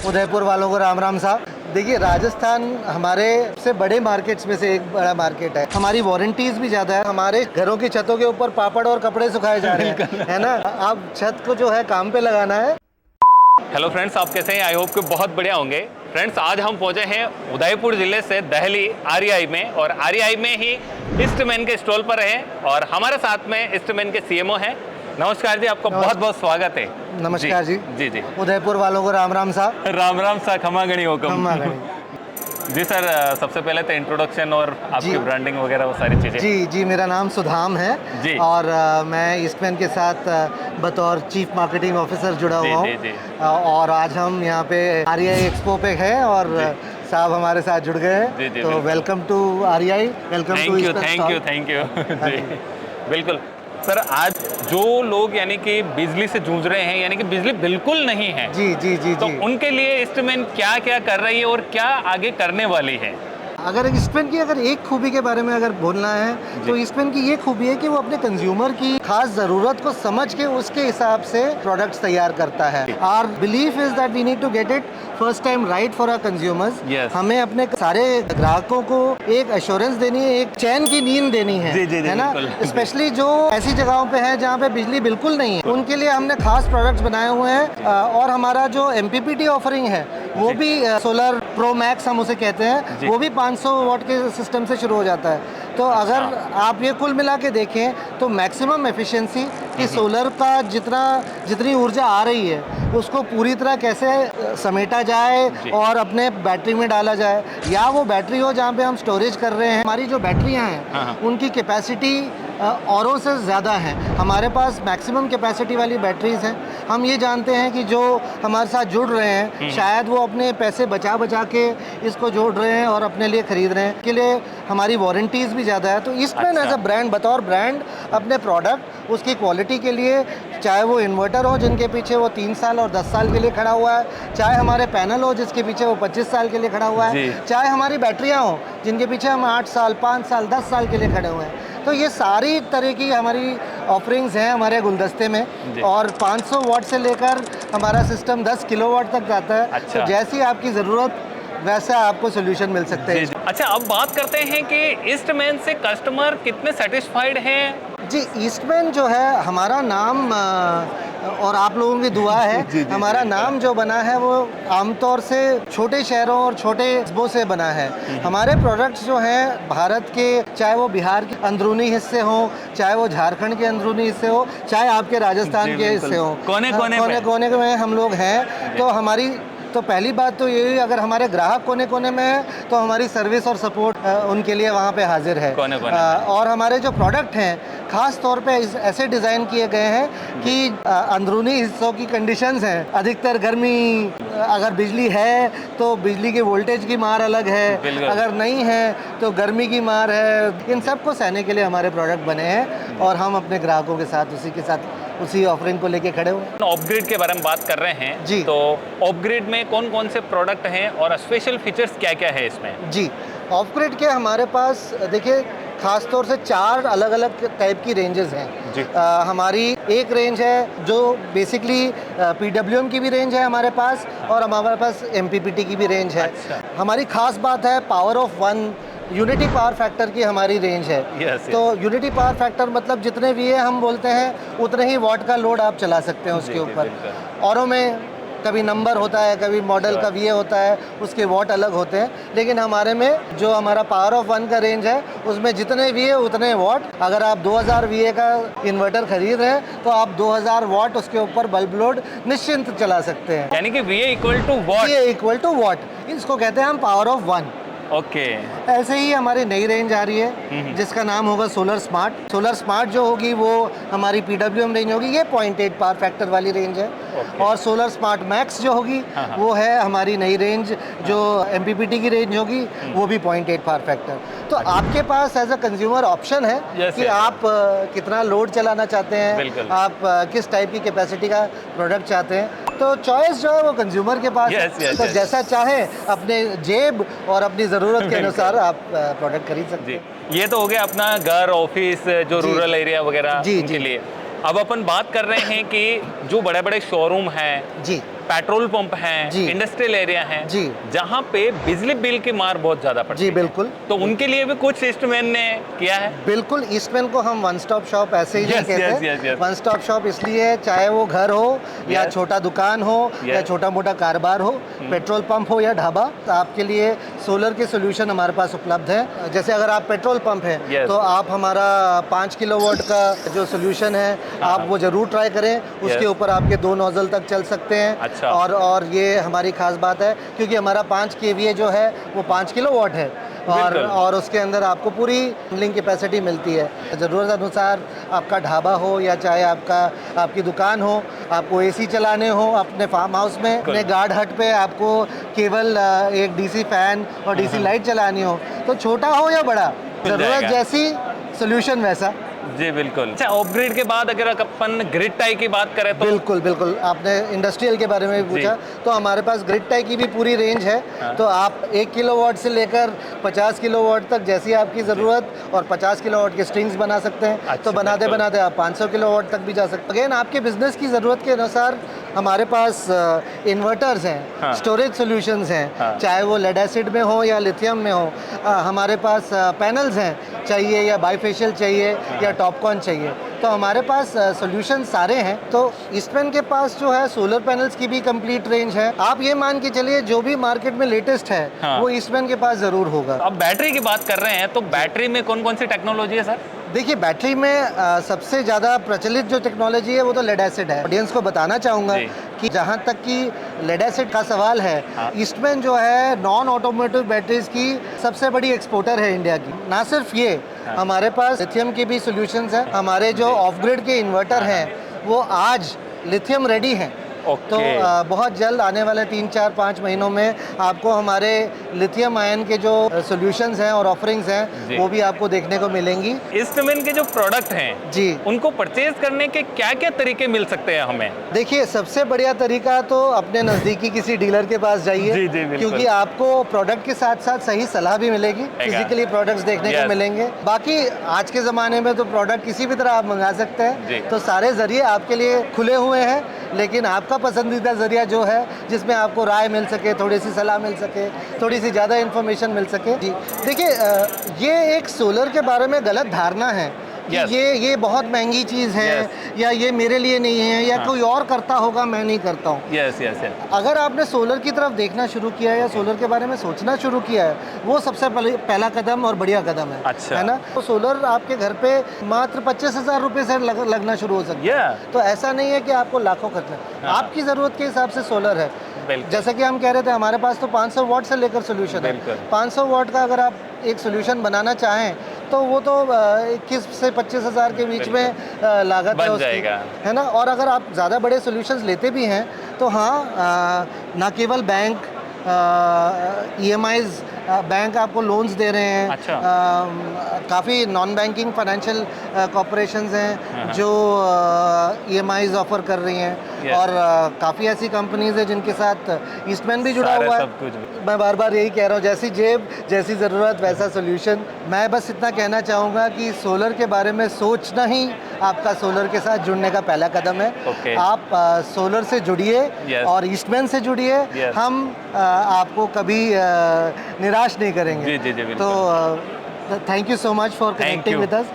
उदयपुर वालों को राम राम साहब। देखिए, राजस्थान हमारे सबसे बड़े मार्केट्स में से एक बड़ा मार्केट है। हमारी वारंटीज भी ज़्यादा है। हमारे घरों की छतों के ऊपर पापड़ और कपड़े सुखाए जा रहे हैं, है ना। अब छत को जो है काम पे लगाना है। हेलो फ्रेंड्स, आप कैसे हैं? आई होप कि बहुत बढ़िया होंगे। फ्रेंड्स, आज हम पहुंचे हैं उदयपुर जिले से दहली आरईआई में, और आरईआई में ही ईस्टमैन के स्टॉल पर हैं और हमारे साथ में ईस्टमैन के सीएमओ हैं। नमस्कार जी, आपका बहुत बहुत स्वागत है। नमस्कार जी। जी जी। उदयपुर वालों को राम राम साहब। राम राम सा, खमा गणी हुकम। खमा गणी। जी सर, सबसे पहले तो इंट्रोडक्शन और आपकी ब्रांडिंग वगैरह वो सारी चीज़ें। जी, मेरा नाम सुधाम है जी। और मैं ईस्टमैन के साथ बतौर चीफ मार्केटिंग ऑफिसर जुड़ा हुआ हूँ। और आज हम यहाँ पे आरईआई एक्सपो पे हैं और साहब हमारे साथ जुड़ गए हैं। तो welcome to REI, welcome to Eastman. Thank you ji, बिल्कुल सर। आज जो लोग यानी कि बिजली से जूझ रहे हैं, यानी कि बिजली बिल्कुल नहीं है, जी, तो उनके लिए ईस्टमैन क्या क्या कर रही है और क्या आगे करने वाली है? अगर ईस्टमैन की एक खूबी के बारे में अगर बोलना है तो ईस्टमैन की ये खूबी है कि वो अपने कंज्यूमर की खास ज़रूरत को समझ के उसके हिसाब से प्रोडक्ट्स तैयार करता है। Our belief is that we need to get it first time right for our consumers. हमें अपने सारे ग्राहकों को एक एश्योरेंस देनी है, एक चैन की नींद देनी है ना। स्पेशली जो ऐसी जगहों पे है जहाँ पे बिजली बिल्कुल नहीं है, उनके लिए हमने खास प्रोडक्ट्स बनाए हुए हैं। और हमारा जो MPPT ऑफरिंग है वो भी सोलर प्रो मैक्स हम उसे कहते हैं, वो भी 500 वाट के सिस्टम से शुरू हो जाता है। तो अगर आप ये कुल मिला के देखें तो मैक्सिमम एफिशिएंसी कि सोलर का जितनी ऊर्जा आ रही है उसको पूरी तरह कैसे समेटा जाए और अपने बैटरी में डाला जाए, या वो बैटरी हो जहाँ पे हम स्टोरेज कर रहे हैं। हमारी जो बैटरियाँ हैं उनकी कैपेसिटी औरों से ज़्यादा है। हमारे पास मैक्सिमम कैपेसिटी वाली बैटरीज हैं। हम ये जानते हैं कि जो हमारे साथ जुड़ रहे हैं शायद वो अपने पैसे बचा के इसको जोड़ रहे हैं और अपने लिए ख़रीद रहे हैं। के लिए हमारी वारंटीज़ भी ज़्यादा है। तो ईस्टमैन एज अ ब्रांड, बतौर ब्रांड, अपने प्रोडक्ट उसकी क्वालिटी के लिए, चाहे वो इन्वर्टर हो जिनके पीछे वो 3 साल और 10 साल के लिए खड़ा हुआ है, चाहे हमारे पैनल हो जिसके पीछे वो 25 साल के लिए खड़ा हुआ है, चाहे हमारी बैटरियाँ हो जिनके पीछे हम 8 साल, 5 साल, 10 साल के लिए खड़े हुए हैं। तो ये सारी तरह की हमारी ऑफरिंग्स हैं हमारे गुलदस्ते में। और 500 वाट से लेकर हमारा सिस्टम 10 किलोवाट तक जाता है। तो जैसी आपकी ज़रूरत वैसा आपको सोल्यूशन मिल सकते हैं। अच्छा, अब बात करते हैं कि ईस्टमैन से कस्टमर कितने सेटिस्फाइड हैं? जी, ईस्टमैन जो है हमारा नाम और आप लोगों की दुआ है, हमारा नाम जो बना है वो आमतौर से छोटे शहरों और छोटे कस्बों से बना है। हमारे प्रोडक्ट्स जो हैं भारत के, चाहे वो बिहार के अंदरूनी हिस्से हों, चाहे वो झारखंड के अंदरूनी हिस्से हो, चाहे आपके राजस्थान के हिस्से हों, कोने में हम लोग हैं। तो तो पहली बात तो यही, अगर हमारे ग्राहक कोने कोने में है तो हमारी सर्विस और सपोर्ट उनके लिए वहाँ पे हाजिर है। और हमारे जो प्रोडक्ट हैं ख़ास तौर पे ऐसे डिज़ाइन किए गए हैं कि अंदरूनी हिस्सों की कंडीशंस हैं, अधिकतर गर्मी, अगर बिजली है तो बिजली के वोल्टेज की मार अलग है, अगर नहीं है तो गर्मी की मार है। इन सब को सहने के लिए हमारे प्रोडक्ट बने हैं और हम अपने ग्राहकों के साथ उसी ऑफरिंग को लेके खड़े हुए हैं। ऑफग्रिड के बारे में बात कर रहे हैं जी। तो ऑफग्रिड में कौन कौन से प्रोडक्ट हैं और स्पेशल फीचर्स क्या क्या है इसमें? जी, ऑफग्रिड के हमारे पास देखिए खास तौर से 4 अलग अलग टाइप की रेंजेस हैं। हमारी एक रेंज है जो बेसिकली PWM की भी रेंज है हमारे पास, और हमारे पास MPPT की भी रेंज है। हमारी खास बात है power of 1 unity power factor की हमारी रेंज है। तो यूनिटी पावर फैक्टर मतलब जितने VA हम बोलते हैं उतने ही वाट का लोड आप चला सकते हैं उसके ऊपर। औरों में कभी नंबर होता है, कभी मॉडल का VA होता है, उसके वाट अलग होते हैं। लेकिन हमारे में जो हमारा पावर ऑफ 1 का रेंज है उसमें जितने VA उतने वाट। अगर आप 2000 VA का इन्वर्टर खरीद रहे हैं तो आप 2000 वाट उसके ऊपर बल्ब लोड निश्चिंत चला सकते हैं। यानी कि VA इक्वल टू वाट, इसको कहते हैं हम पावर ऑफ 1। ऐसे ही हमारी नई रेंज आ रही है जिसका नाम होगा सोलर स्मार्ट। सोलर स्मार्ट जो होगी वो हमारी PWM रेंज होगी, ये 0.8 पावर फैक्टर वाली रेंज है। और सोलर स्मार्ट मैक्स जो होगी वो है हमारी नई रेंज, जो MPPT की रेंज होगी वो भी 0.8 पावर फैक्टर। तो आपके पास एज अ कंज्यूमर ऑप्शन है कि आप कितना लोड चलाना चाहते हैं, आप किस टाइप की कैपेसिटी का प्रोडक्ट चाहते हैं। तो चॉइस जो है वो कंज्यूमर के पास है। तो जैसा चाहे अपने जेब और अपनी ज़रूरत के अनुसार आप प्रोडक्ट खरीद सकते हैं। ये तो हो गया अपना घर, ऑफिस, जो रूरल एरिया वगैरह के लिए। अब अपन बात कर रहे हैं कि जो बड़े बड़े शोरूम हैं जी, पेट्रोल पंप हैं, जी। इंडस्ट्रियल एरिया हैं, जी। जहाँ पे बिजली बिल की मार बहुत ज्यादा पड़ती जी है। बिल्कुल। तो उनके लिए भी कुछ ईस्टमैन ने किया है। बिल्कुल, ईस्टमैन को हम वन स्टॉप शॉप ऐसे ही नहीं Yes, yes, yes, कहते। yes. वन स्टॉप शॉप इसलिए, चाहे वो घर हो या Yes. छोटा दुकान हो या Yes. छोटा मोटा कारोबार हो, पेट्रोल पंप हो या ढाबा, तो आपके लिए सोलर के सोल्यूशन हमारे पास उपलब्ध है। जैसे अगर आप पेट्रोल पंप है Yes. तो आप हमारा 5 किलोवाट का जो सोल्यूशन है आप वो जरूर ट्राई करें। उसके ऊपर आपके 2 नोजल तक चल सकते हैं। अच्छा। और ये हमारी खास बात है क्योंकि हमारा 5 केवीए जो है वो 5 किलोवाट है बिल्कुल। और उसके अंदर आपको पूरी हैंडलिंग कैपेसिटी मिलती है। ज़रूरत अनुसार आपका ढाबा हो या चाहे आपकी दुकान हो, आपको एसी चलाने हो अपने फार्म हाउस में, अपने गार्ड हट पे आपको केवल एक डीसी फैन और डीसी लाइट चलानी हो, तो छोटा हो या बड़ा, मिल ज़रूरत जाएगा। जैसी सोल्यूशन वैसा। जी बिल्कुल। अच्छा, अपग्रेड के बाद अगर अपन ग्रिड टाई की बात करें तो बिल्कुल बिल्कुल, आपने इंडस्ट्रियल के बारे में भी पूछा, तो हमारे पास ग्रिड टाई की भी पूरी रेंज है। तो आप 1 किलोवाट से लेकर 50 किलोवाट तक जैसी आपकी ज़रूरत, और 50 किलोवाट के स्ट्रिंग्स बना सकते हैं। अच्छा, तो बनाते बिल्कुल। बनाते आप 500 किलोवाट तक भी जा सकते हैं। अगेन आपके बिजनेस की ज़रूरत के अनुसार हमारे पास इन्वर्टर्स हैं, हाँ। स्टोरेज सॉल्यूशंस हैं, हाँ। चाहे वो लेड एसिड में हो या लिथियम में हो। हमारे पास पैनल्स हैं, चाहिए या बाईफेशियल चाहिए या टॉपकॉन चाहिए, तो हमारे पास सॉल्यूशन सारे हैं। तो ईस्टमैन के पास जो है सोलर पैनल्स की भी कंप्लीट रेंज है। आप ये मान के चलिए जो भी मार्केट में लेटेस्ट है हाँ। वो ईस्टमैन के पास ज़रूर होगा। अब बैटरी की बात कर रहे हैं, तो बैटरी में कौन कौन सी टेक्नोलॉजी है सर? देखिए, बैटरी में सबसे ज़्यादा प्रचलित जो टेक्नोलॉजी है वो तो लेड एसिड है। ऑडियंस को बताना चाहूँगा जी। कि जहाँ तक कि लेड एसिड का सवाल है, हाँ। ईस्टमैन जो है नॉन ऑटोमोटिव बैटरीज की सबसे बड़ी एक्सपोर्टर है इंडिया की। ना सिर्फ ये, हाँ। हमारे पास लिथियम के भी सॉल्यूशंस हैं। हमारे जो ऑफ ग्रिड के इन्वर्टर हैं वो आज लिथियम रेडी हैं। ओके। तो बहुत जल्द आने वाले 3, 4, 5 महीनों में आपको हमारे लिथियम आयन के जो सॉल्यूशंस हैं और ऑफरिंग्स जी। हैं वो भी आपको देखने को मिलेंगी। ईस्टमैन के जो प्रोडक्ट हैं जी, उनको परचेज करने के क्या क्या तरीके मिल सकते हैं हमें? देखिए, सबसे बढ़िया तरीका तो अपने नज़दीकी किसी डीलर के पास जाइए। जी, जी, बिल्कुल। क्योंकि आपको प्रोडक्ट के साथ साथ सही सलाह भी मिलेगी, फिजिकली प्रोडक्ट्स देखने Yes. को मिलेंगे। बाकी आज के ज़माने में तो प्रोडक्ट किसी भी तरह आप मंगा सकते जी। हैं, तो सारे ज़रिए आपके लिए खुले हुए हैं। लेकिन आपका पसंदीदा ज़रिया जो है जिसमें आपको राय मिल सके, थोड़ी सी सलाह मिल सके, थोड़ी सी ज़्यादा इन्फॉर्मेशन मिल सके। जी, देखिए, ये एक सोलर के बारे में गलत धारणा है कि Yes. ये बहुत महंगी चीज़ है या ये मेरे लिए नहीं है या कोई और करता होगा, मैं नहीं करता हूँ। Yes yes yes. अगर आपने सोलर की तरफ देखना शुरू किया है या सोलर के बारे में सोचना शुरू किया है, वो सबसे पहला कदम और बढ़िया कदम है। अच्छा। है ना? तो सोलर आपके घर पे मात्र 25,000 रुपये से लगना शुरू हो सकता है। Yeah. तो ऐसा नहीं है कि आपको लाखों खर्चना है। हाँ। आपकी ज़रूरत के हिसाब से सोलर है। बिल्कुल। जैसे कि हम कह रहे थे, हमारे पास तो 500 वाट से लेकर सोल्यूशन है। बिल्कुल। 500 वाट का अगर आप एक सोल्यूशन बनाना चाहें तो वो तो 21 से 25,000 के बीच में लागत बन है उसकी, जाएगा। है ना? और अगर आप ज़्यादा बड़े सॉल्यूशंस लेते भी हैं तो हाँ, ना केवल बैंक EMIs, बैंक आपको लोन्स दे रहे हैं। अच्छा। काफ़ी नॉन बैंकिंग फाइनेंशियल कॉरपोरेशंस हैं जो EMIs ऑफर कर रही हैं। Yes. और काफ़ी ऐसी कंपनीज है जिनके साथ ईस्टमैन भी जुड़ा सारा हुआ है। सब कुछ। मैं बार बार यही कह रहा हूँ, जैसी जेब जैसी ज़रूरत वैसा सोल्यूशन। मैं बस इतना कहना चाहूँगा कि सोलर के बारे में सोचना ही आपका सोलर के साथ जुड़ने का पहला कदम है। Okay. आप सोलर से जुड़िए Yes. और ईस्टमैन से जुड़िए। Yes. हम आपको कभी निराश नहीं करेंगे। जी, जी, जी, बिल्कुल। तो thank you so much for connecting you. With us.